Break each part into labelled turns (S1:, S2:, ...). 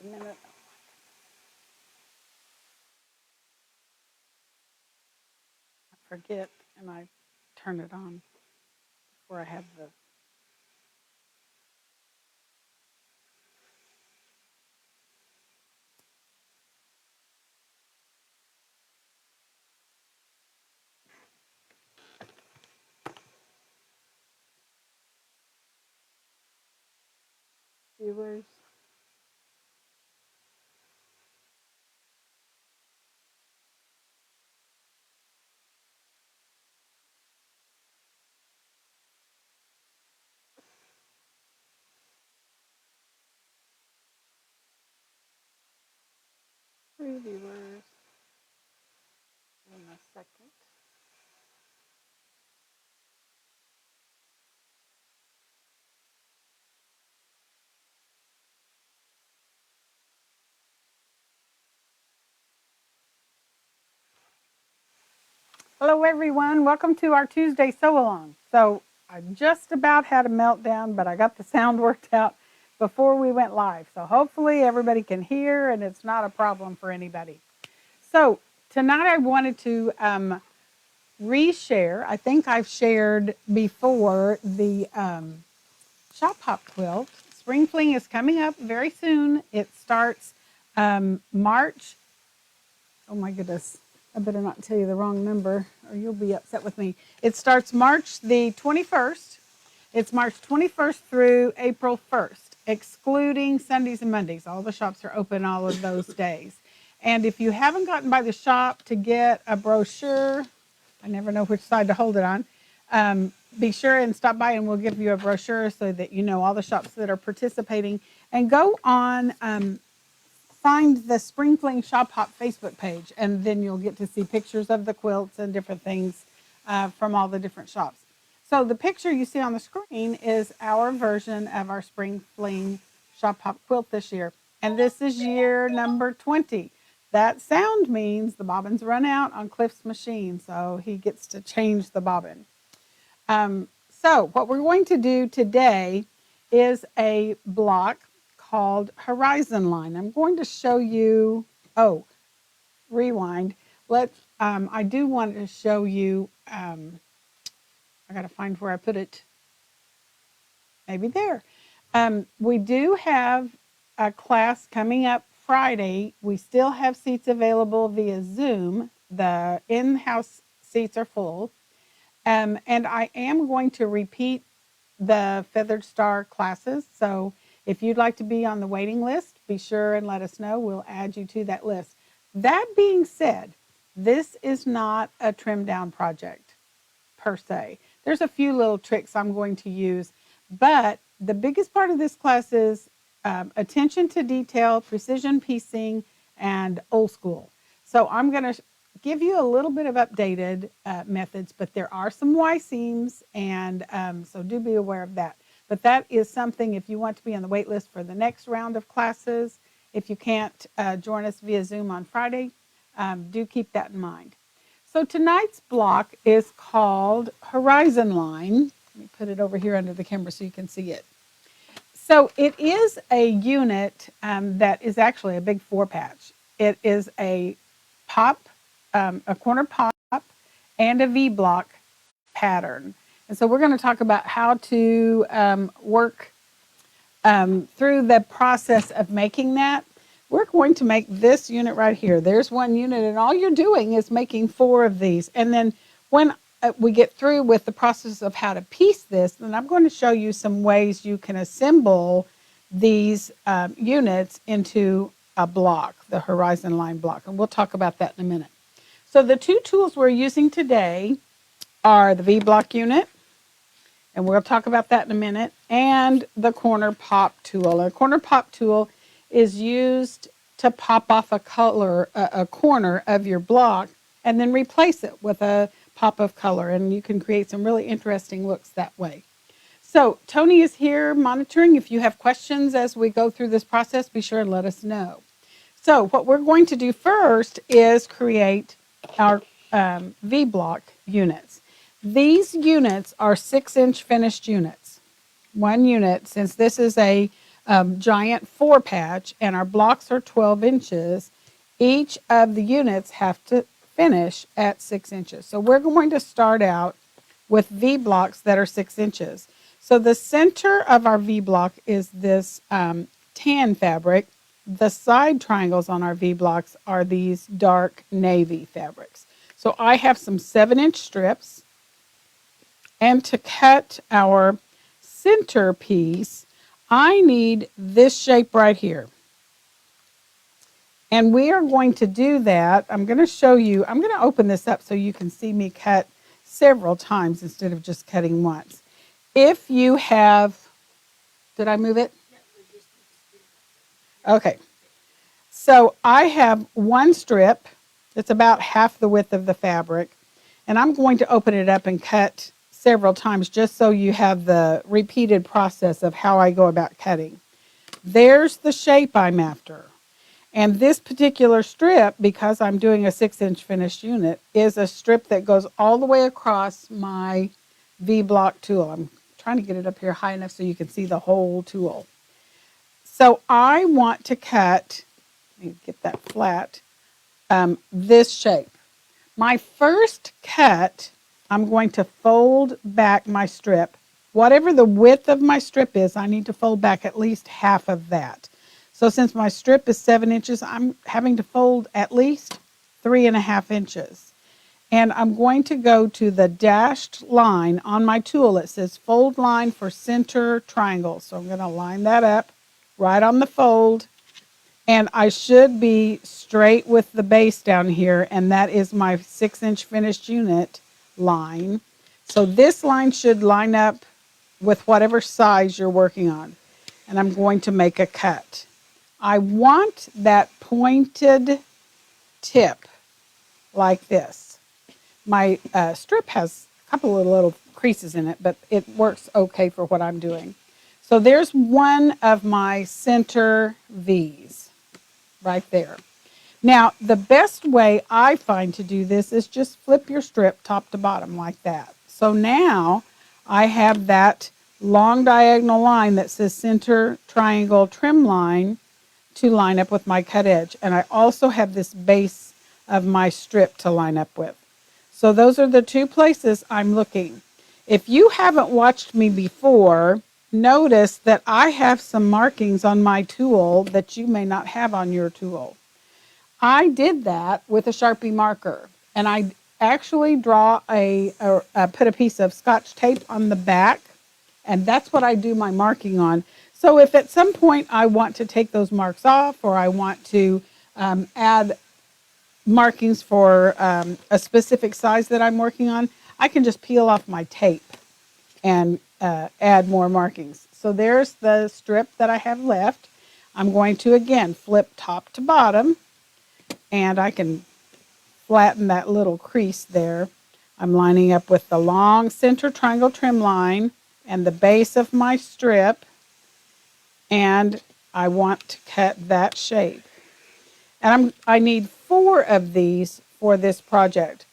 S1: a minute. I forget and I turn it on before I have the viewers. Three viewers in a second. Hello, everyone. Welcome to our Tuesday sew along. So I just about had a meltdown, but I got the sound worked out before we went live. So hopefully everybody can hear and it's not a problem for anybody. So tonight I wanted to reshare. I think I've shared before the Shop Hop quilt. Spring Fling is coming up very soon. It starts March. Oh my goodness. I better not tell you the wrong number or you'll be upset with me. It starts March the 21st. It's March 21st through April 1st, excluding Sundays and Mondays. All the shops are open all of those days. And if you haven't gotten by the shop to get a brochure, I never know which side to hold it on, be sure and stop by and we'll give you a brochure so that you know all the shops that are participating. And go on find the Spring Fling Shop Hop Facebook page, and then you'll get to see pictures of the quilts and different things from all the different shops. So the picture you see on the screen is our version of our Spring Fling Shop Hop quilt this year. And this is year number 20. That sound means the bobbins run out on Cliff's machine, so he gets to change the bobbin. So what we're going to do today is a block called Horizon Line. I'm going to show you, rewind. I do want to show you, I got to find where I put it. Maybe there. We do have a class coming up Friday. We still have seats available via Zoom. The in-house seats are full. And I am going to repeat the Feathered Star classes. So if you'd like to be on the waiting list, be sure and let us know. We'll add you to that list. That being said, this is not a trim down project per se. There's a few little tricks I'm going to use, but the biggest part of this class is attention to detail, precision piecing, and old school. So I'm going to give you a little bit of updated methods, but there are some Y seams, and so do be aware of that. But that is something, if you want to be on the wait list for the next round of classes, if you can't join us via Zoom on Friday, do keep that in mind. So tonight's block is called Horizon Line. Let me put it over here under the camera so you can see it. So it is a unit that is actually a big 4-patch. It is a pop, a corner pop, and a V-block pattern. And so we're going to talk about how to work through the process of making that. We're going to make this unit right here. There's one unit, and all you're doing is making 4 of these. And then when we get through with the process of how to piece this, then I'm going to show you some ways you can assemble these units into a block, the Horizon Line block. And we'll talk about that in a minute. So the 2 tools we're using today are the V-block unit, and we'll talk about that in a minute, and the corner pop tool. A corner pop tool is used to pop off a corner of your block and then replace it with a pop of color, and you can create some really interesting looks that way. So Tony is here monitoring. If you have questions as we go through this process, be sure and let us know. So what we're going to do first is create our V-block units. These units are 6-inch finished units. One unit, since this is a giant 4-patch, and our blocks are 12 inches. Each of the units have to finish at 6 inches. So we're going to start out with V blocks that are 6 inches. So the center of our V block is this tan fabric. The side triangles on our V blocks are these dark navy fabrics. So I have some 7-inch strips. And to cut our center piece, I need this shape right here. And we are going to do that. I'm going to show you, I'm going to open this up so you can see me cut several times instead of just cutting once. If you have, did I move it? Okay. So I have one strip that's about half the width of the fabric, and I'm going to open it up and cut several times just so you have the repeated process of how I go about cutting. There's the shape I'm after. And this particular strip, because I'm doing a 6-inch finished unit, is a strip that goes all the way across my V-block tool. I'm trying to get it up here high enough so you can see the whole tool. So I want to cut, let me get that flat, this shape. My first cut, I'm going to fold back my strip. Whatever the width of my strip is, I need to fold back at least half of that. So since my strip is 7 inches, I'm having to fold at least 3.5 inches. And I'm going to go to the dashed line on my tool. It says fold line for center triangle. So I'm going to line that up right on the fold. And I should be straight with the base down here, and that is my 6-inch finished unit line. So this line should line up with whatever size you're working on. And I'm going to make a cut. I want that pointed tip like this. My strip has a couple of little creases in it, but it works okay for what I'm doing. So there's one of my center V's right there. Now, the best way I find to do this is just flip your strip top to bottom like that. So now I have that long diagonal line that says center triangle trim line to line up with my cut edge. And I also have this base of my strip to line up with. So those are the two places I'm looking. If you haven't watched me before, notice that I have some markings on my tool that you may not have on your tool. I did that with a Sharpie marker, and I actually put a piece of Scotch tape on the back, and that's what I do my marking on. So if at some point I want to take those marks off, or I want to add markings for a specific size that I'm working on, I can just peel off my tape and add more markings. So there's the strip that I have left. I'm going to again flip top to bottom, and I can flatten that little crease there. I'm lining up with the long center triangle trim line and the base of my strip, and I want to cut that shape. And I need 4 of these for this project.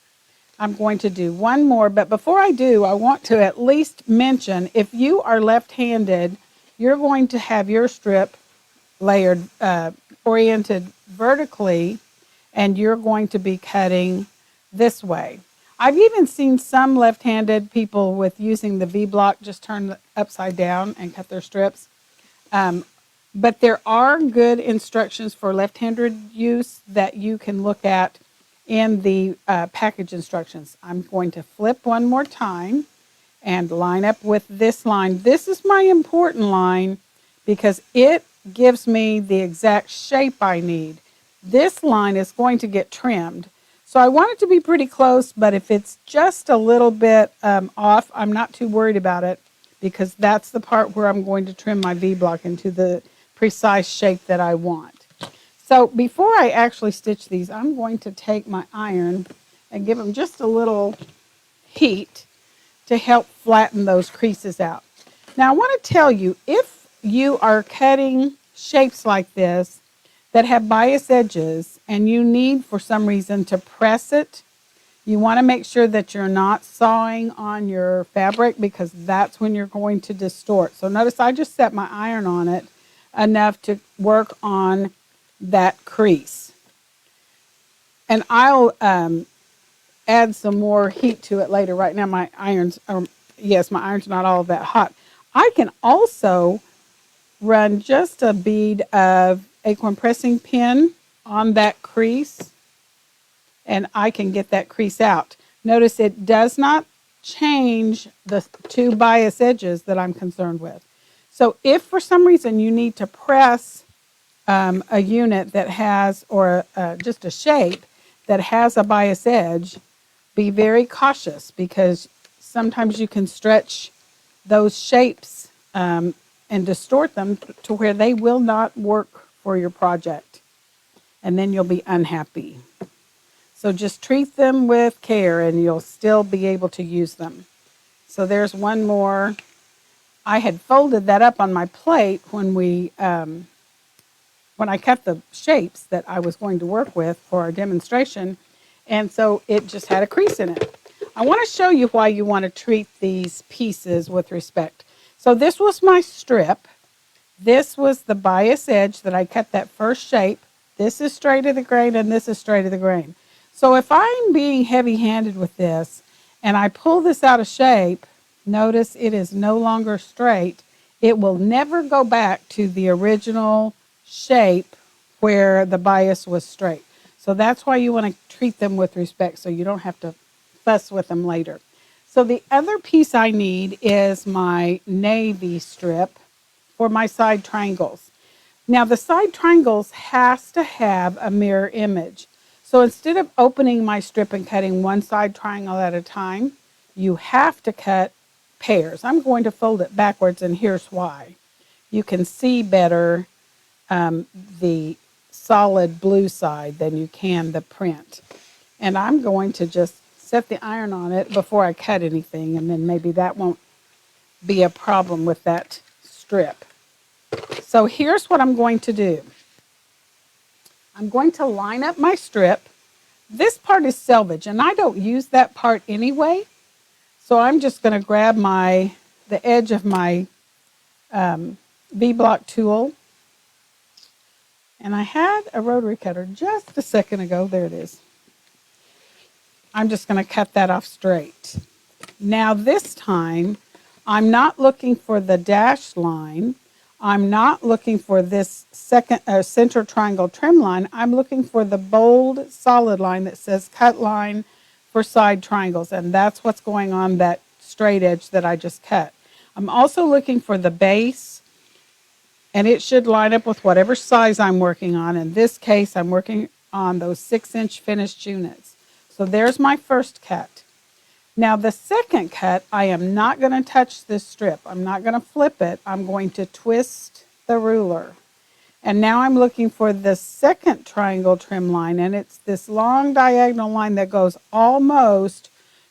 S1: I'm going to do one more, but before I do, I want to at least mention, if you are left-handed, you're going to have your strip layered, oriented vertically, and you're going to be cutting this way. I've even seen some left-handed people with using the V-block just turn upside down and cut their strips. But there are good instructions for left-handed use that you can look at in the package instructions. I'm going to flip one more time and line up with this line. This is my important line because it gives me the exact shape I need. This line is going to get trimmed. So I want it to be pretty close, but if it's just a little bit off, I'm not too worried about it because that's the part where I'm going to trim my V-block into the precise shape that I want. So before I actually stitch these, I'm going to take my iron and give them just a little heat to help flatten those creases out. Now I want to tell you, if you are cutting shapes like this that have bias edges and you need for some reason to press it, you want to make sure that you're not sawing on your fabric because that's when you're going to distort. So notice I just set my iron on it, enough to work on that crease. And I'll add some more heat to it later. Right now my iron's, yes, my iron's not all that hot. I can also run just a bead of acorn pressing pin on that crease, and I can get that crease out. Notice it does not change the two bias edges that I'm concerned with. So if for some reason you need to press a unit that has, or just a shape that has a bias edge, be very cautious, because sometimes you can stretch those shapes and distort them to where they will not work for your project, and then you'll be unhappy. So just treat them with care and you'll still be able to use them. So there's one more. I had folded that up on my plate when I cut the shapes that I was going to work with for our demonstration, and so it just had a crease in it. I want to show you why you want to treat these pieces with respect. So this was my strip. This was the bias edge that I cut that first shape. This is straight of the grain and this is straight of the grain. So if I'm being heavy-handed with this and I pull this out of shape, notice it is no longer straight. It will never go back to the original shape where the bias was straight. So that's why you want to treat them with respect, so you don't have to fuss with them later. So the other piece I need is my navy strip for my side triangles. Now the side triangles has to have a mirror image. So instead of opening my strip and cutting one side triangle at a time, you have to cut pairs. I'm going to fold it backwards, and here's why. You can see better the solid blue side than you can the print. And I'm going to just set the iron on it before I cut anything, and then maybe that won't be a problem with that strip. So here's what I'm going to do. I'm going to line up my strip. This part is selvage, and I don't use that part anyway. So I'm just going to grab the edge of my V-block tool. And I had a rotary cutter just a second ago. There it is. I'm just going to cut that off straight. Now this time, I'm not looking for the dashed line. I'm not looking for this center triangle trim line. I'm looking for the bold solid line that says cut line for side triangles. And that's what's going on that straight edge that I just cut. I'm also looking for the base, and it should line up with whatever size I'm working on. In this case, I'm working on those 6-inch finished units. So there's my first cut. Now the second cut, I am not going to touch this strip. I'm not going to flip it. I'm going to twist the ruler. And now I'm looking for the second triangle trim line, and it's this long diagonal line that goes almost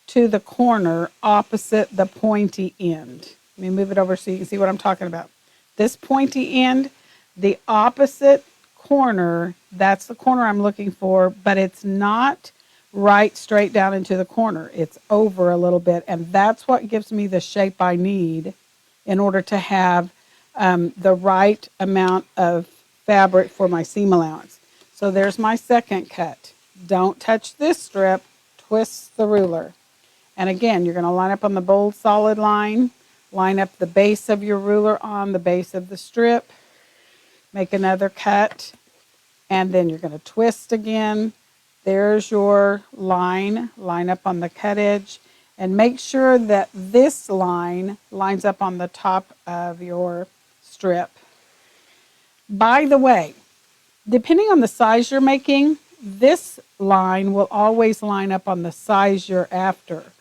S1: to the corner opposite the pointy end. Let me move it over so you can see what I'm talking about. This pointy end, the opposite corner, that's the corner I'm looking for, but it's not right straight down into the corner. It's over a little bit, and that's what gives me the shape I need in order to have the right amount of fabric for my seam allowance. So there's my second cut. Don't touch this strip, twist the ruler. And again, you're going to line up on the bold solid line, line up the base of your ruler on the base of the strip, make another cut, and then you're going to twist again. There's your line up on the cut edge, and make sure that this line lines up on the top of your strip. By the way, depending on the size you're making, this line will always line up on the size you're after.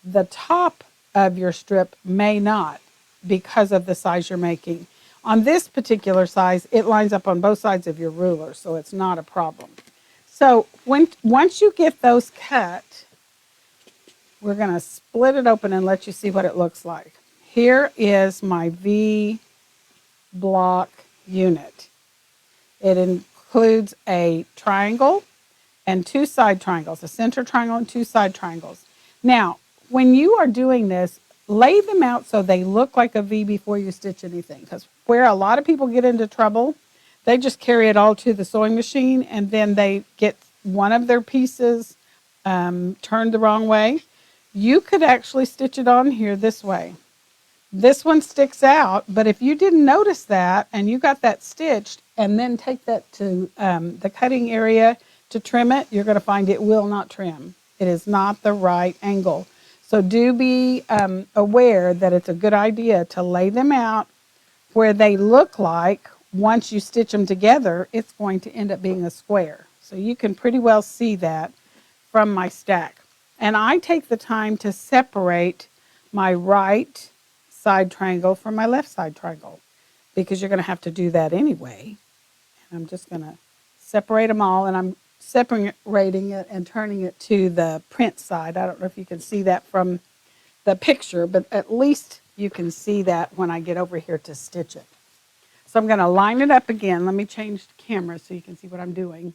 S1: The top of your strip may not, because of the size you're making. On this particular size, it lines up on both sides of your ruler, so it's not a problem. So once you get those cut, we're going to split it open and let you see what it looks like. Here is my V-block unit. It includes a triangle and 2 side triangles, a center triangle and 2 side triangles. Now, when you are doing this, lay them out so they look like a V before you stitch anything. Because where a lot of people get into trouble, they just carry it all to the sewing machine and then they get one of their pieces turned the wrong way. You could actually stitch it on here this way. This one sticks out, but if you didn't notice that and you got that stitched and then take that to the cutting area to trim it, you're going to find it will not trim. It is not the right angle. So do be aware that it's a good idea to lay them out where they look like, once you stitch them together, it's going to end up being a square. So you can pretty well see that from my stack. And I take the time to separate my right side triangle from my left side triangle because you're going to have to do that anyway. And I'm just going to separate them all, and I'm separating it and turning it to the print side. I don't know if you can see that from the picture, but at least you can see that when I get over here to stitch it. So I'm going to line it up again. Let me change the camera so you can see what I'm doing.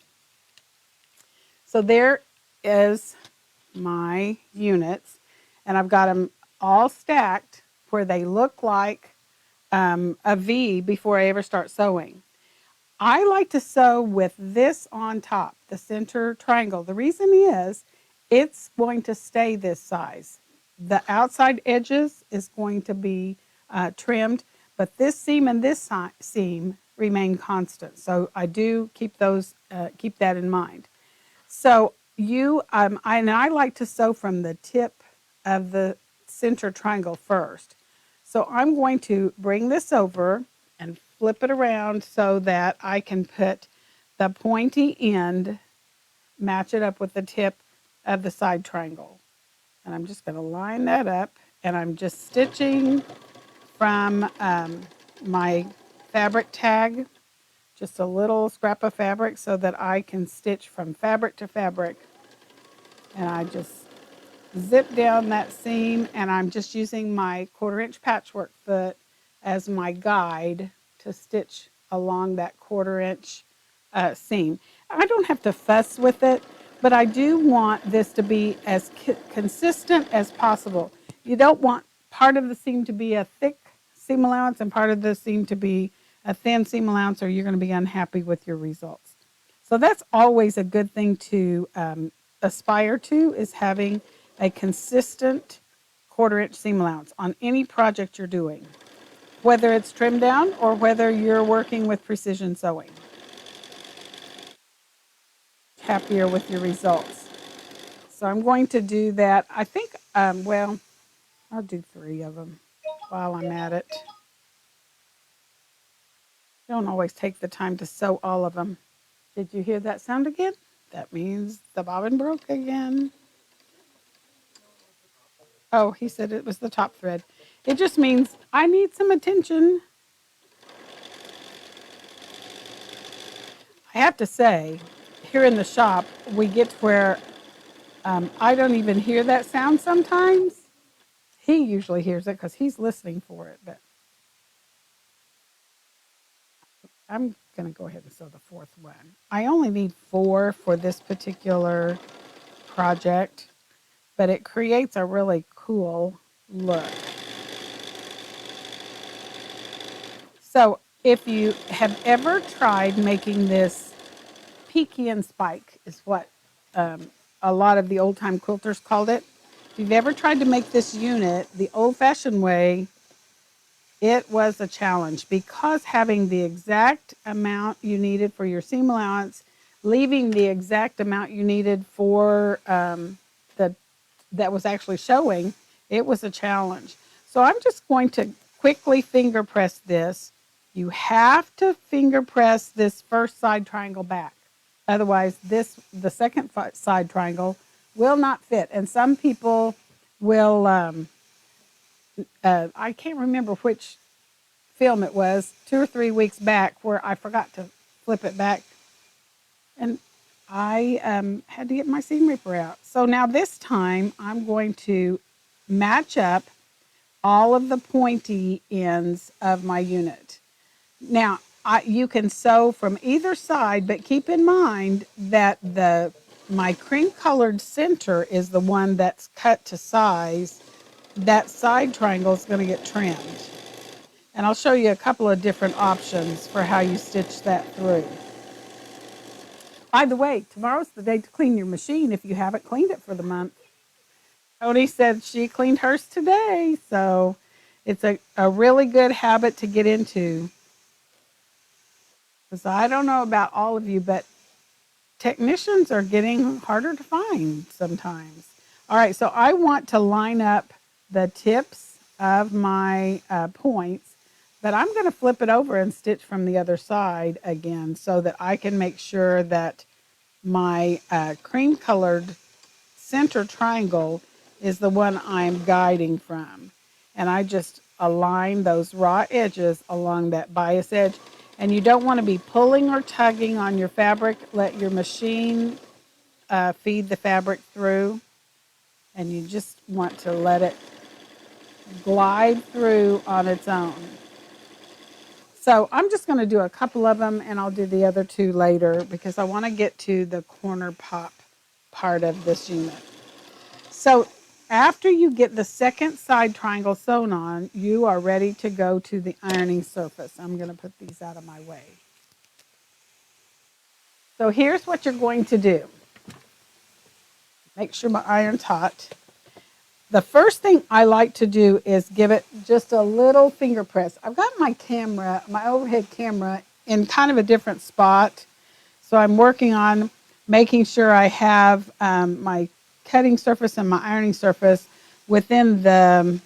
S1: So there is my units, and I've got them all stacked where they look like a V before I ever start sewing. I like to sew with this on top, the center triangle. The reason is it's going to stay this size. The outside edges is going to be trimmed, but this seam and this seam remain constant. So I do keep those, keep that in mind. So I like to sew from the tip of the center triangle first. So I'm going to bring this over and flip it around so that I can put the pointy end, match it up with the tip of the side triangle. And I'm just going to line that up, and I'm just stitching from my fabric tag, just a little scrap of fabric so that I can stitch from fabric to fabric. And I just zip down that seam, and I'm just using my 1/4 inch patchwork foot as my guide to stitch along that 1/4 inch seam. I don't have to fuss with it, but I do want this to be as consistent as possible. You don't want part of the seam to be a thick seam allowance and part of the seam to be a thin seam allowance, or you're going to be unhappy with your results. So that's always a good thing to aspire to, is having a consistent 1/4 inch seam allowance on any project you're doing, whether it's trim down or whether you're working with precision sewing. Happier with your results. So I'm going to do that. I think, well, I'll do 3 of them while I'm at it. Don't always take the time to sew all of them. Did you hear that sound again? That means the bobbin broke again. Oh, he said it was the top thread. It just means I need some attention. I have to say, here in the shop, we get to where I don't even hear that sound sometimes. He usually hears it because he's listening for it, but I'm going to go ahead and sew the 4th one. I only need 4 for this particular project, but it creates a really cool look. So if you have ever tried making this peaky and spike, is what a lot of the old-time quilters called it. If you've ever tried to make this unit the old-fashioned way, it was a challenge because having the exact amount you needed for your seam allowance, leaving the exact amount you needed for that was actually showing, it was a challenge. So I'm just going to quickly finger press this. You have to finger press this first side triangle back. Otherwise, the second side triangle will not fit. And some people will, I can't remember which film it was, 2 or 3 weeks back, where I forgot to flip it back. And I had to get my seam ripper out. So now this time, I'm going to match up all of the pointy ends of my unit. Now, you can sew from either side, but keep in mind that my cream colored center is the one that's cut to size that side triangle is going to get trimmed. And I'll show you a couple of different options for how you stitch that through. By the way, tomorrow's the day to clean your machine if you haven't cleaned it for the month. Tony said she cleaned hers today, so it's a really good habit to get into. Because I don't know about all of you, but technicians are getting harder to find sometimes. All right, so I want to line up the tips of my points, but I'm going to flip it over and stitch from the other side again so that I can make sure that my cream colored center triangle is the one I'm guiding from. And I just align those raw edges along that bias edge. And you don't want to be pulling or tugging on your fabric. Let your machine feed the fabric through. And you just want to let it glide through on its own. So I'm just going to do a couple of them and I'll do the other two later because I want to get to the corner pop part of this unit. So after you get the second side triangle sewn on, you are ready to go to the ironing surface. I'm going to put these out of my way. So here's what you're going to do. Make sure my iron's hot. The first thing I like to do is give it just a little finger press. I've got my camera, my overhead camera, in kind of a different spot. So I'm working on making sure I have my cutting surface and my ironing surface within the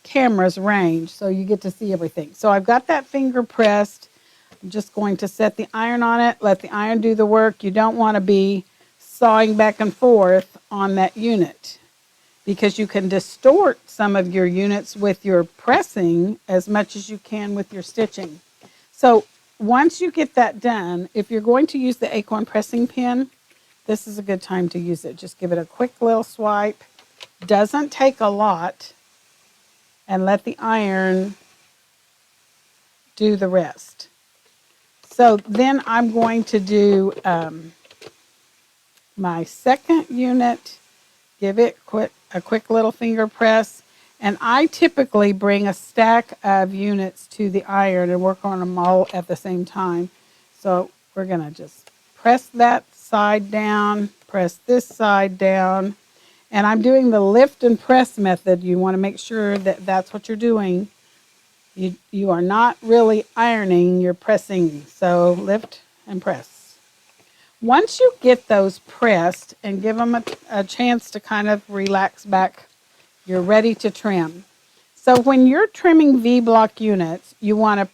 S1: camera's range so you get to see everything. So I've got that finger pressed. I'm just going to set the iron on it, let the iron do the work. You don't want to be sawing back and forth on that unit because you can distort some of your units with your pressing as much as you can with your stitching. So once you get that done, if you're going to use the acorn pressing pin, this is a good time to use it. Just give it a quick little swipe. Doesn't take a lot. And let the iron do the rest. So then I'm going to do my second unit, give it a quick little finger press, and I typically bring a stack of units to the iron and work on them all at the same time. So we're going to just press that side down, press this side down, and I'm doing the lift and press method. You want to make sure that that's what you're doing. You are not really ironing, you're pressing. So lift and press. Once you get those pressed and give them a chance to kind of relax back, you're ready to trim. So when you're trimming V-block units, you want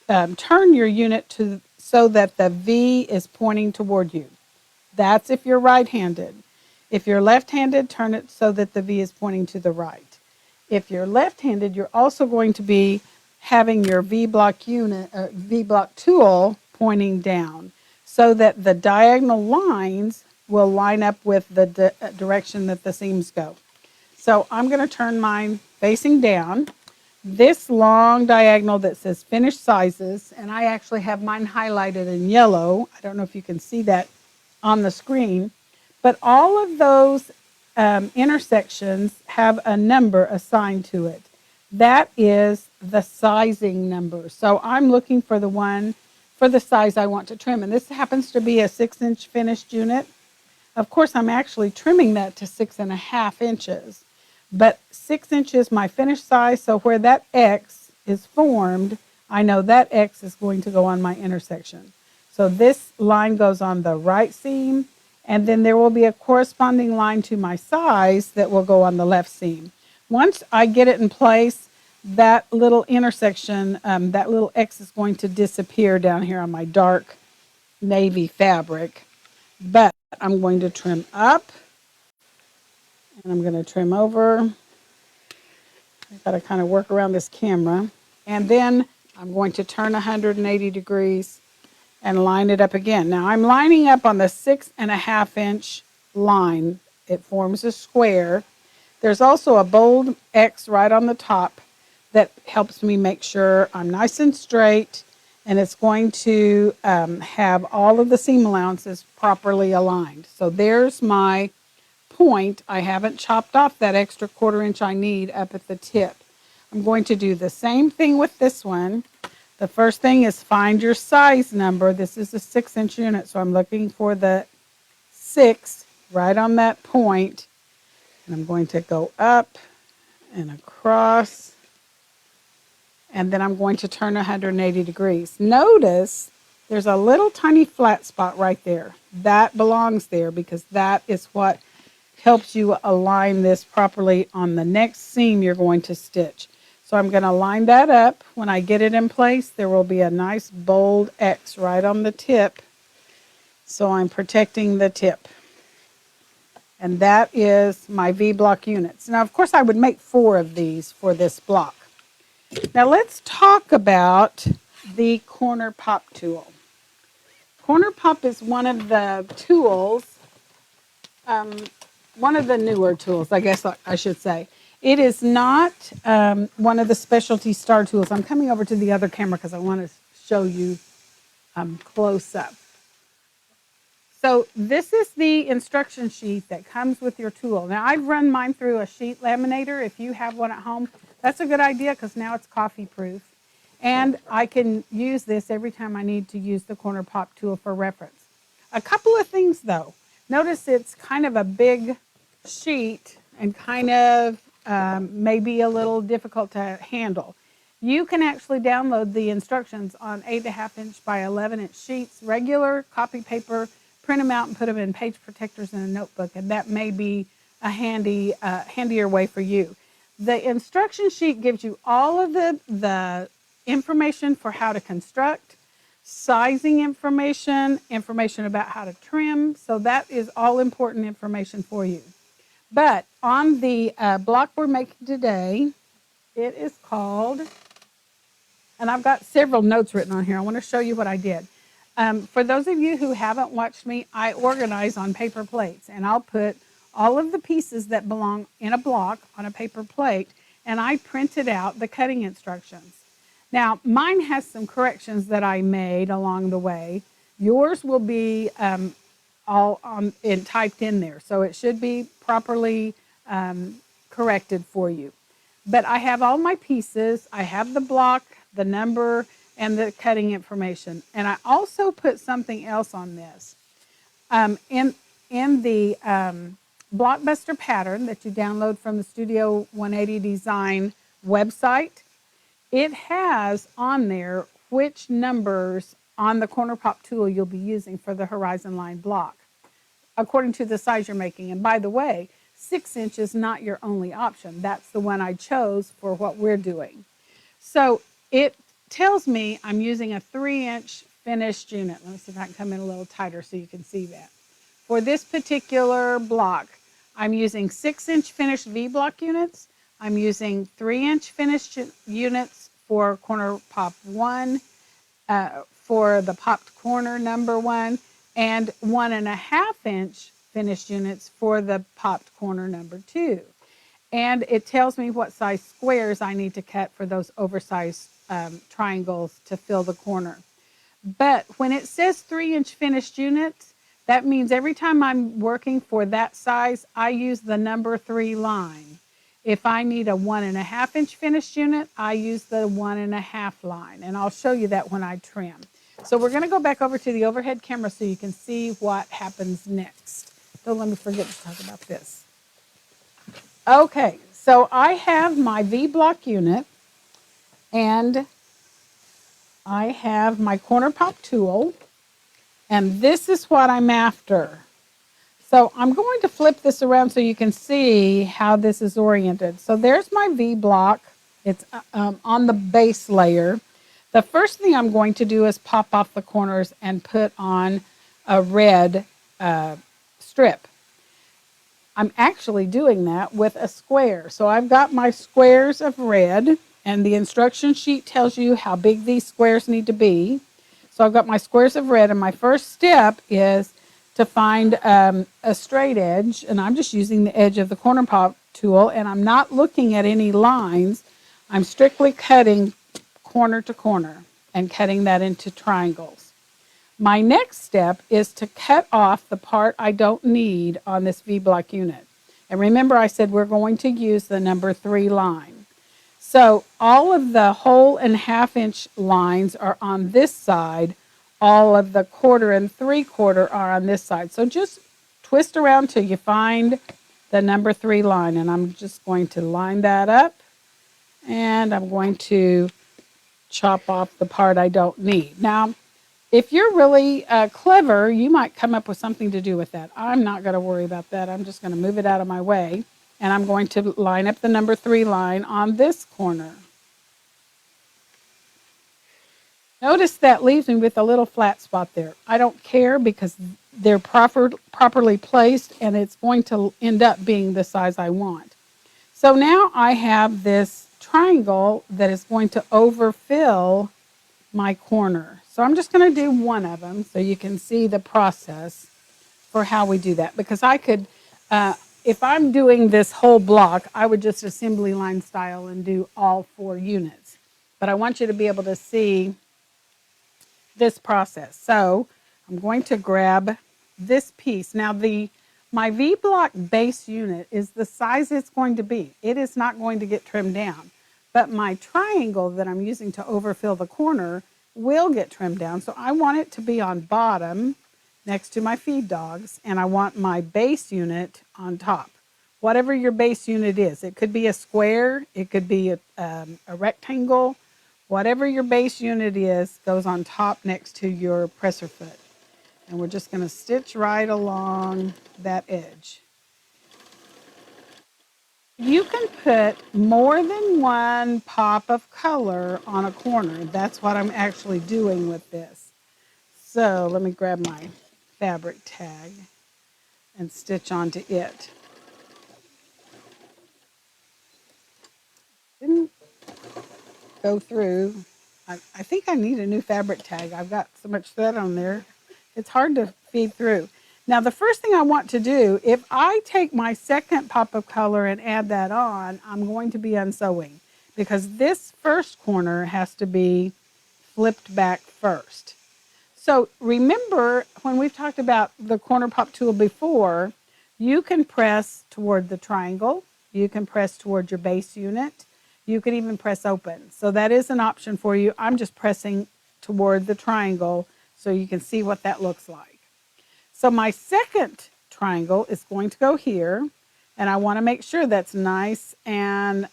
S1: to turn your unit so that the V is pointing toward you. That's if you're right-handed. If you're left-handed, turn it so that the V is pointing to the right. If you're left-handed, you're also going to be having your V-block unit, V-block tool pointing down so that the diagonal lines will line up with the direction that the seams go. So I'm going to turn mine facing down. This long diagonal that says finished sizes, and I actually have mine highlighted in yellow. I don't know if you can see that on the screen, but all of those intersections have a number assigned to it. That is the sizing number. So I'm looking for the one for the size I want to trim. And this happens to be a 6-inch finished unit. Of course, I'm actually trimming that to 6.5 inches. But 6 inches my finished size, so where that X is formed, I know that X is going to go on my intersection. So this line goes on the right seam, and then there will be a corresponding line to my size that will go on the left seam. Once I get it in place, that little intersection, that little X is going to disappear down here on my dark navy fabric. But I'm going to trim up, and I'm going to trim over. I've got to kind of work around this camera. And then I'm going to turn 180 degrees and line it up again. Now I'm lining up on the 6.5 inch line. It forms a square. There's also a bold X right on the top that helps me make sure I'm nice and straight, and it's going to have all of the seam allowances properly aligned. So there's my point. I haven't chopped off that extra 1/4 inch I need up at the tip. I'm going to do the same thing with this one. The first thing is find your size number. This is a 6-inch unit, so I'm looking for the 6 right on that point. And I'm going to go up and across, and then I'm going to turn 180 degrees. Notice there's a little tiny flat spot right there. That belongs there because that is what helps you align this properly on the next seam you're going to stitch. So I'm going to line that up. When I get it in place, there will be a nice bold X right on the tip. So I'm protecting the tip. And that is my V-block units. Now, of course, I would make 4 of these for this block. Now, let's talk about the corner pop tool. Corner pop is one of the tools, one of the newer tools, I guess I should say. It is not one of the specialty star tools. I'm coming over to the other camera because I want to show you close up. So this is the instruction sheet that comes with your tool. Now, I've run mine through a sheet laminator. If you have one at home, that's a good idea because now it's coffee proof. And I can use this every time I need to use the corner pop tool for reference. A couple of things though. Notice it's kind of a big sheet and kind of maybe a little difficult to handle. You can actually download the instructions on 8.5 inch by 11 inch sheets, regular copy paper, print them out and put them in page protectors in a notebook, and that may be a handier way for you. The instruction sheet gives you all of the information for how to construct, sizing information, information about how to trim, so that is all important information for you. But on the block we're making today, it is called, and I've got several notes written on here. I want to show you what I did. For those of you who haven't watched me, I organize on paper plates, and I'll put all of the pieces that belong in a block on a paper plate, and I printed out the cutting instructions. Now, mine has some corrections that I made along the way. Yours will be all typed in there, so it should be properly corrected for you. But I have all my pieces. I have the block, the number, and the cutting information. And I also put something else on this. In the Blockbuster pattern that you download from the Studio 180 Design website, it has on there which numbers on the corner pop tool you'll be using for the horizon line block, according to the size you're making. And by the way, 6 inch is not your only option. That's the one I chose for what we're doing. So it tells me I'm using a 3-inch finished unit. Let me see if I can come in a little tighter so you can see that. For this particular block, I'm using 6-inch finished V-block units. I'm using 3-inch finished units for corner pop 1, for the popped corner number 1, and 1.5-inch finished units for the popped corner number 2. And it tells me what size squares I need to cut for those oversized triangles to fill the corner. But when it says 3-inch finished units, that means every time I'm working for that size, I use the number 3 line. If I need a 1.5-inch finished unit, I use the 1.5 line. And I'll show you that when I trim. So we're going to go back over to the overhead camera so you can see what happens next. Don't let me forget to talk about this. Okay, so I have my V-block unit, and I have my corner pop tool, and this is what I'm after. So I'm going to flip this around so you can see how this is oriented. So there's my V-block. It's on the base layer. The first thing I'm going to do is pop off the corners and put on a red strip. I'm actually doing that with a square. So I've got my squares of red, and the instruction sheet tells you how big these squares need to be. So I've got my squares of red, and my first step is to find a straight edge, and I'm just using the edge of the corner pop tool, and I'm not looking at any lines. I'm strictly cutting corner to corner and cutting that into triangles. My next step is to cut off the part I don't need on this V-block unit. And remember I said we're going to use the number 3 line. So all of the whole and half-inch lines are on this side. All of the 1/4 and 3/4 are on this side. So just twist around till you find the number 3 line. And I'm just going to line that up. And I'm going to chop off the part I don't need. Now, if you're really clever, you might come up with something to do with that. I'm not going to worry about that. I'm just going to move it out of my way. And I'm going to line up the number 3 line on this corner. Notice that leaves me with a little flat spot there. I don't care because they're properly placed and it's going to end up being the size I want. So now I have this triangle that is going to overfill my corner. So I'm just going to do one of them so you can see the process for how we do that. Because I could, if I'm doing this whole block, I would just assembly line style and do all 4 units. But I want you to be able to see this process. So I'm going to grab this piece. Now my V-block base unit is the size it's going to be. It is not going to get trimmed down. But my triangle that I'm using to overfill the corner will get trimmed down. So I want it to be on bottom next to my feed dogs, and I want my base unit on top. Whatever your base unit is. It could be a square, it could be a rectangle. Whatever your base unit is goes on top next to your presser foot. And we're just going to stitch right along that edge. You can put more than one pop of color on a corner. That's what I'm actually doing with this. So let me grab my fabric tag and stitch onto it. Didn't go through. I think I need a new fabric tag. I've got so much thread on there. It's hard to feed through. Now the first thing I want to do, if I take my second pop of color and add that on, I'm going to be unsewing because this first corner has to be flipped back first. So remember when we've talked about the corner pop tool before, you can press toward the triangle, you can press toward your base unit, you can even press open. So that is an option for you. I'm just pressing toward the triangle so you can see what that looks like. So my second triangle is going to go here, and I want to make sure that's nice and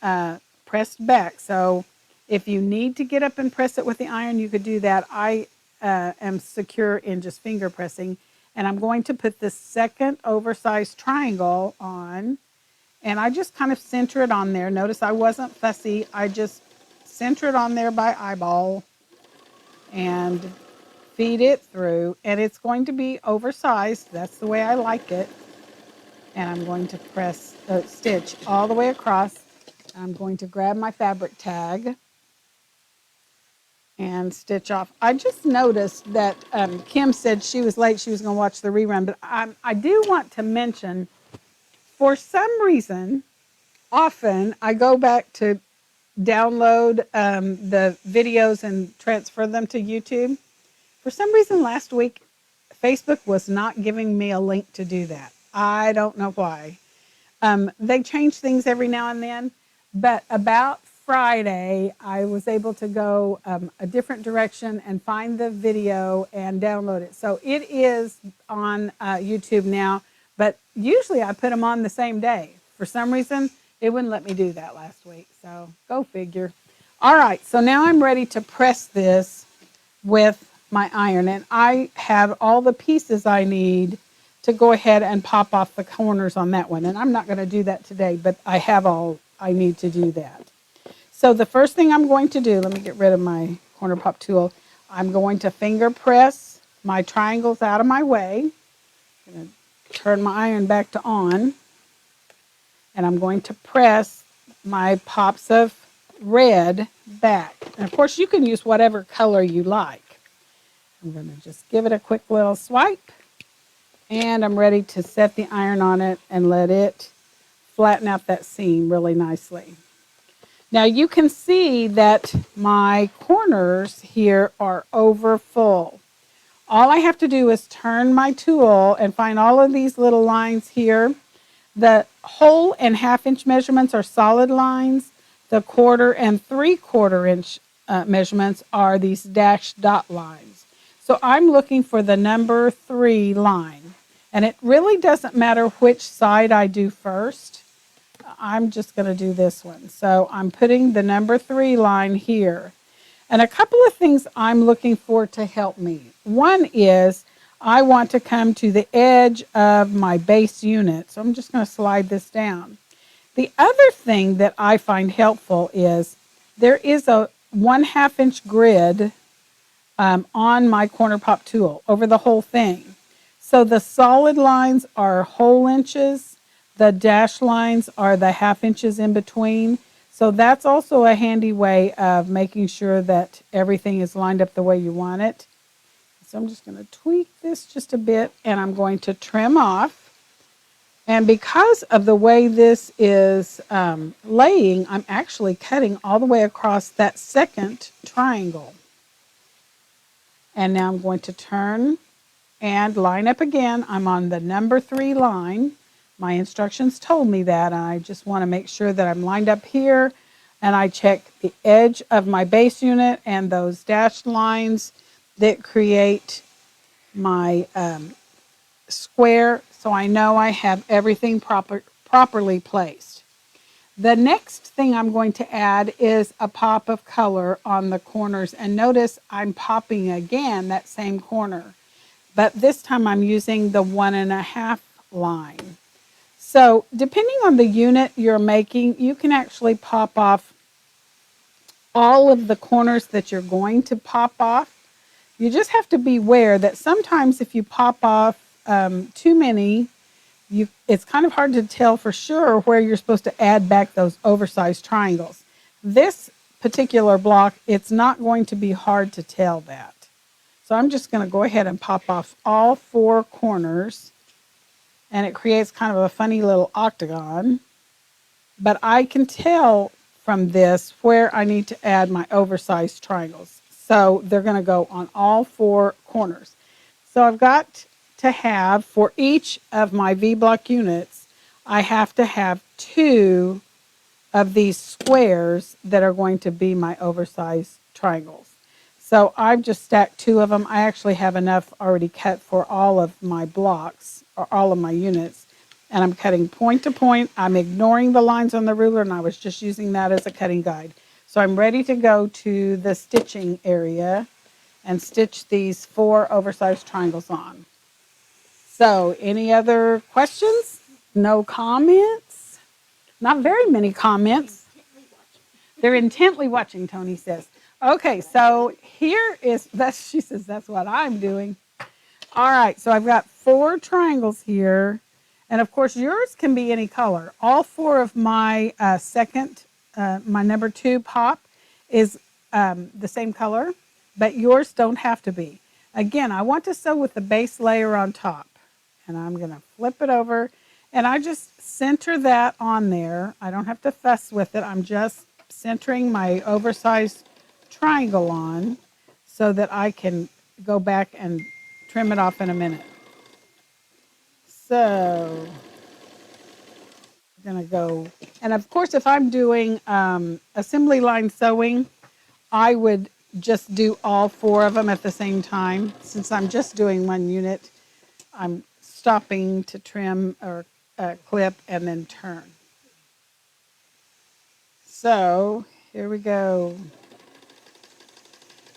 S1: pressed back. So if you need to get up and press it with the iron, you could do that. I am secure in just finger pressing, and I'm going to put this second oversized triangle on, and I just kind of center it on there. Notice I wasn't fussy. I just center it on there by eyeball and feed it through, and it's going to be oversized. That's the way I like it. And I'm going to press stitch all the way across. I'm going to grab my fabric tag and stitch off. I just noticed that Kim said she was late. She was going to watch the rerun, but I do want to mention, for some reason, often I go back to download the videos and transfer them to YouTube. For some reason last week, Facebook was not giving me a link to do that. I don't know why. They change things every now and then, but about Friday, I was able to go a different direction and find the video and download it. So it is on YouTube now, but usually I put them on the same day. For some reason, it wouldn't let me do that last week, so go figure. All right, so now I'm ready to press this with my iron, and I have all the pieces I need to go ahead and pop off the corners on that one. And I'm not going to do that today, but I have all I need to do that. So the first thing I'm going to do, let me get rid of my corner pop tool. I'm going to finger press my triangles out of my way. I'm going to turn my iron back to on, and I'm going to press my pops of red back. And of course, you can use whatever color you like. I'm going to just give it a quick little swipe, and I'm ready to set the iron on it and let it flatten out that seam really nicely. Now you can see that my corners here are over full. All I have to do is turn my tool and find all of these little lines here The whole and half-inch measurements are solid lines. The quarter and three-quarter-inch measurements are these dashed dot lines. So I'm looking for the number 3 line. And it really doesn't matter which side I do first. I'm just going to do this one. So I'm putting the number 3 line here. And a couple of things I'm looking for to help me. One is I want to come to the edge of my base unit. So I'm just going to slide this down. The other thing that I find helpful is there is a 1/2 inch grid on my corner pop tool over the whole thing. So the solid lines are whole inches. The dash lines are the half inches in between. So that's also a handy way of making sure that everything is lined up the way you want it. So I'm just going to tweak this just a bit and I'm going to trim off. And because of the way this is laying, I'm actually cutting all the way across that second triangle. And now I'm going to turn and line up again. I'm on the number 3 line. My instructions told me that, and I just want to make sure that I'm lined up here. And I check the edge of my base unit and those dashed lines that create my square, so I know I have everything properly placed. The next thing I'm going to add is a pop of color on the corners, and notice I'm popping again that same corner, but this time I'm using the 1.5 line. So depending on the unit you're making, you can actually pop off all of the corners that you're going to pop off. You just have to be aware that sometimes if you pop off too many, it's kind of hard to tell for sure where you're supposed to add back those oversized triangles. This particular block, it's not going to be hard to tell that. So I'm just going to go ahead and pop off all 4 corners, and it creates kind of a funny little octagon. But I can tell from this where I need to add my oversized triangles. So they're going to go on all 4 corners. So I've got to have, for each of my V-block units, I have to have 2 of these squares that are going to be my oversized triangles. So I've just stacked 2 of them. I actually have enough already cut for all of my blocks, or all of my units. And I'm cutting point to point. I'm ignoring the lines on the ruler, and I was just using that as a cutting guide. So I'm ready to go to the stitching area and stitch these 4 oversized triangles on. So any other questions? No comments? Not very many comments. They're intently watching, Tony says. Okay, so here is, she says, that's what I'm doing. All right, so I've got 4 triangles here. And of course, yours can be any color. All 4 of my my number 2 pop is the same color, but yours don't have to be. Again, I want to sew with the base layer on top. And I'm going to flip it over. And I just center that on there. I don't have to fuss with it. I'm just centering my oversized triangle on so that I can go back and trim it off in a minute. So I'm going to go, and of course, if I'm doing assembly line sewing, I would just do all 4 of them at the same time. Since I'm just doing 1 unit, I'm stopping to trim or clip and then turn. So here we go.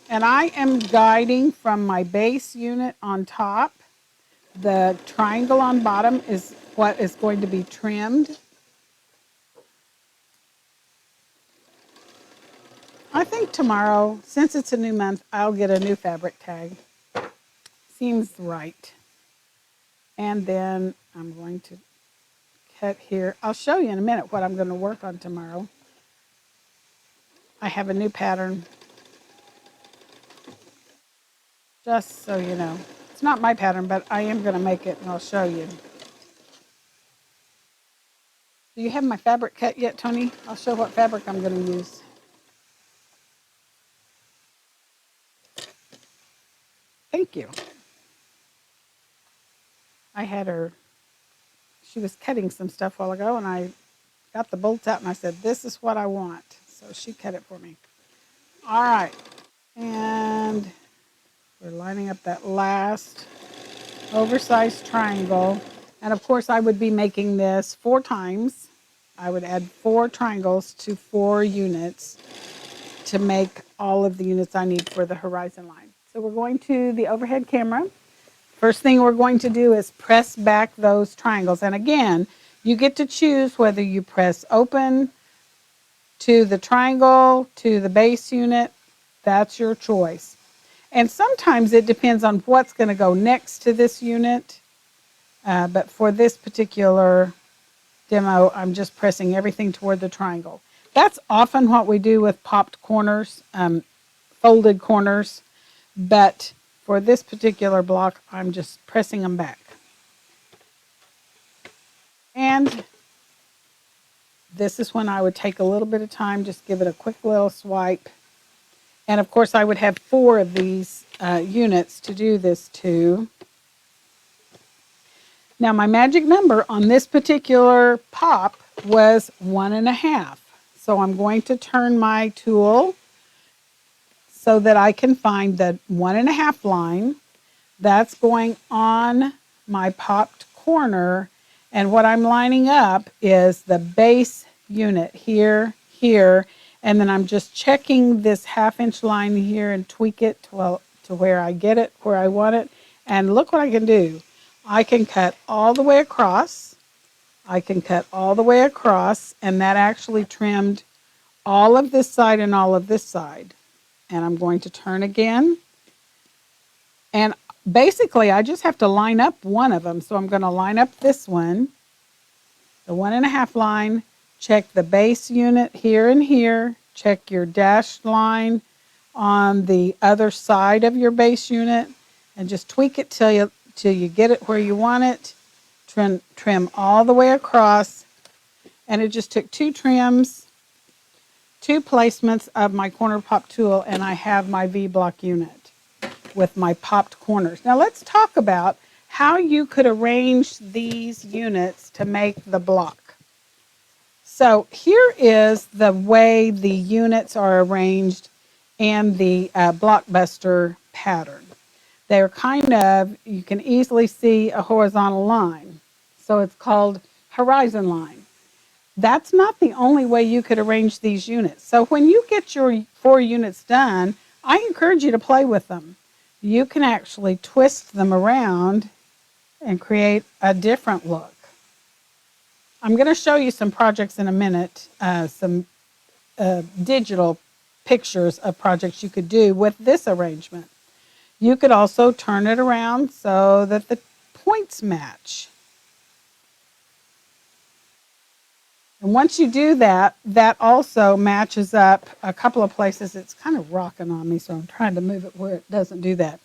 S1: And I am guiding from my base unit on top. The triangle on bottom is what is going to be trimmed. I think tomorrow, since it's a new month, I'll get a new fabric tag. Seems right. And then I'm going to cut here. I'll show you in a minute what I'm going to work on tomorrow. I have a new pattern, just so you know. It's not my pattern, but I am going to make it and I'll show you. Do you have my fabric cut yet, Tony? I'll show what fabric I'm going to use. Thank you. I had her she was cutting some stuff a while ago, and I got the bolts out and I said, this is what I want. So she cut it for me. All right. And we're lining up that last oversized triangle. And of course, I would be making this 4 times. I would add 4 triangles to 4 units to make all of the units I need for the horizon line. So we're going to the overhead camera. First thing we're going to do is press back those triangles. And again, you get to choose whether you press open to the triangle, to the base unit. That's your choice. And sometimes it depends on what's going to go next to this unit. But for this particular demo, I'm just pressing everything toward the triangle. That's often what we do with popped corners, folded corners. But for this particular block, I'm just pressing them back. And this is when I would take a little bit of time, just give it a quick little swipe. And of course, I would have 4 of these units to do this to. Now, my magic number on this particular pop was 1.5. So I'm going to turn my tool so that I can find the 1.5 line. That's going on my popped corner. And what I'm lining up is the base unit here, here, and then I'm just checking this 1/2 inch line here and tweak it to where I get it, where I want it. And look what I can do. I can cut all the way across. I can cut all the way across, and that actually trimmed all of this side and all of this side. And I'm going to turn again. And basically, I just have to line up one of them. So I'm going to line up this one, the 1.5 line, check the base unit here and here, check your dashed line on the other side of your base unit, and just tweak it till you get it where you want it. Trim all the way across. And it just took 2 trims, 2 placements of my corner pop tool, and I have my V-block unit with my popped corners. Now let's talk about how you could arrange these units to make the block. So here is the way the units are arranged in the Blockbuster pattern. They're kind of, you can easily see a horizontal line. So it's called horizon line. That's not the only way you could arrange these units. So when you get your 4 units done, I encourage you to play with them. You can actually twist them around and create a different look. I'm going to show you some projects in a minute, some digital pictures of projects you could do with this arrangement. You could also turn it around so that the points match. And once you do that, that also matches up a couple of places. It's kind of rocking on me, so I'm trying to move it where it doesn't do that.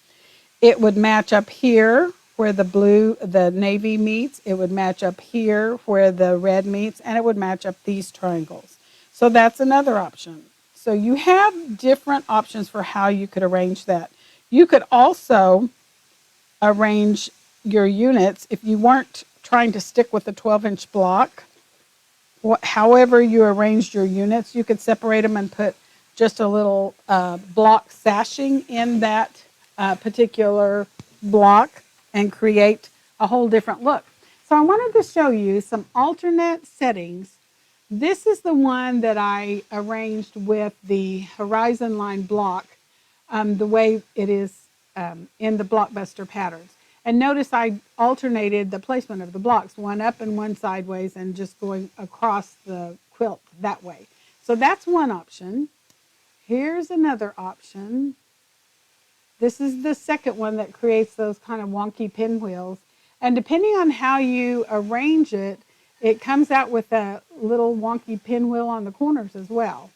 S1: It would match up here where the navy meets. It would match up here where the red meets, and it would match up these triangles. So that's another option. So you have different options for how you could arrange that. You could also arrange your units if you weren't trying to stick with a 12-inch block. However you arranged your units, you could separate them and put just a little block sashing in that particular block and create a whole different look. So I wanted to show you some alternate settings. This is the one that I arranged with the horizon line block, the way it is in the Blockbuster patterns. And notice I alternated the placement of the blocks, one up and one sideways, and just going across the quilt that way. So that's one option. Here's another option. This is the second one that creates those kind of wonky pinwheels. And depending on how you arrange it, it comes out with a little wonky pinwheel on the corners as well.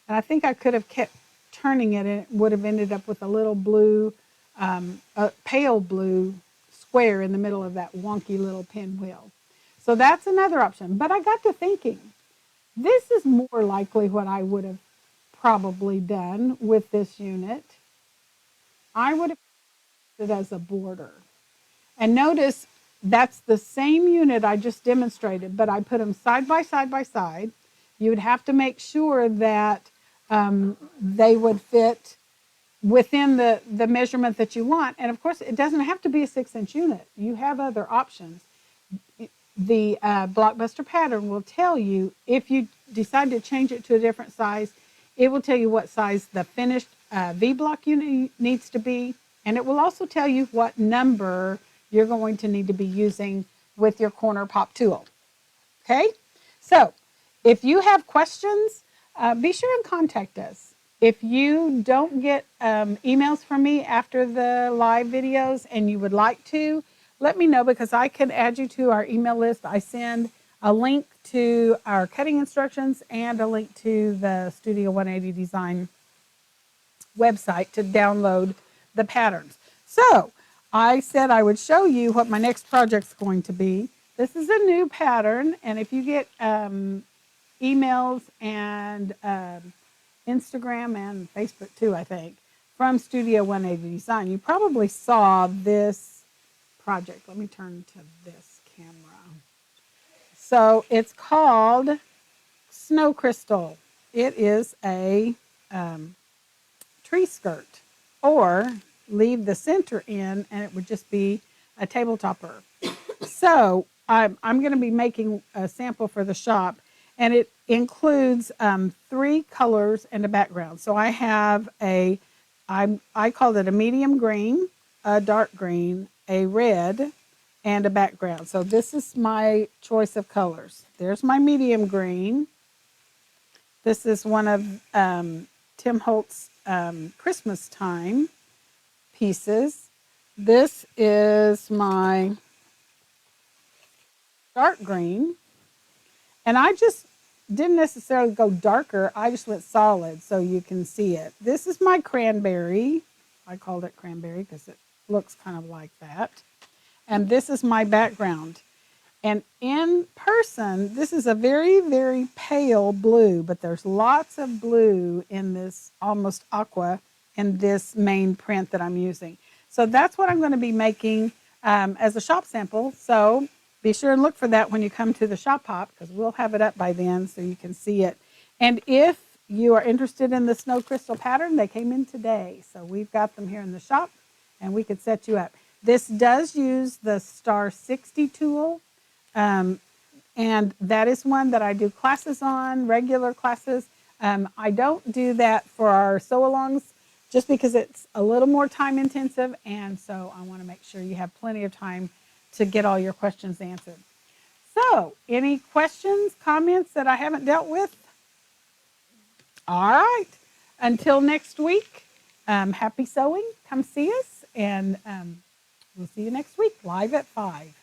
S1: And I think I could have kept turning it, and it would have ended up with a little blue, a pale blue square in the middle of that wonky little pinwheel. So that's another option. But I got to thinking, this is more likely what I would have probably done with this unit. I would have used it as a border. And notice that's the same unit I just demonstrated, but I put them side by side by side. You would have to make sure that they would fit within the measurement that you want. And of course, it doesn't have to be a 6-inch unit. You have other options. The Blockbuster pattern will tell you if you decide to change it to a different size, it will tell you what size the finished V-block unit needs to be. And it will also tell you what number you're going to need to be using with your corner pop tool. Okay? So if you have questions, be sure and contact us. If you don't get emails from me after the live videos and you would like to, let me know because I can add you to our email list. I send a link to our cutting instructions and a link to the Studio 180 Design website to download the patterns. So I said I would show you what my next project's going to be. This is a new pattern, and if you get emails and Instagram and Facebook too, I think, from Studio 180 Design, you probably saw this project. Let me turn to this camera. So it's called Snow Crystal. It is a tree skirt, or leave the center in and it would just be a table topper. So I'm going to be making a sample for the shop, and it includes 3 colors and a background. So I have I called it a medium green, a dark green, a red, and a background. So this is my choice of colors. There's my medium green. This is one of Tim Holt's Christmas time pieces. This is my dark green. And I just didn't necessarily go darker. I just went solid so you can see it. This is my cranberry. I called it cranberry because it looks kind of like that. And this is my background. And in person, this is a very, very pale blue, but there's lots of blue in this almost aqua in this main print that I'm using. So that's what I'm going to be making as a shop sample. So be sure and look for that when you come to the shop hop, because we'll have it up by then so you can see it. And if you are interested in the snow crystal pattern, they came in today. So we've got them here in the shop and we could set you up. This does use the Star 60 tool. And that is one that I do classes on, regular classes. I don't do that for our sew-alongs just because it's a little more time intensive, and so I want to make sure you have plenty of time to get all your questions answered. So, any questions, comments that I haven't dealt with? All right. Until next week, happy sewing. Come see us, and we'll see you next week, live at 5.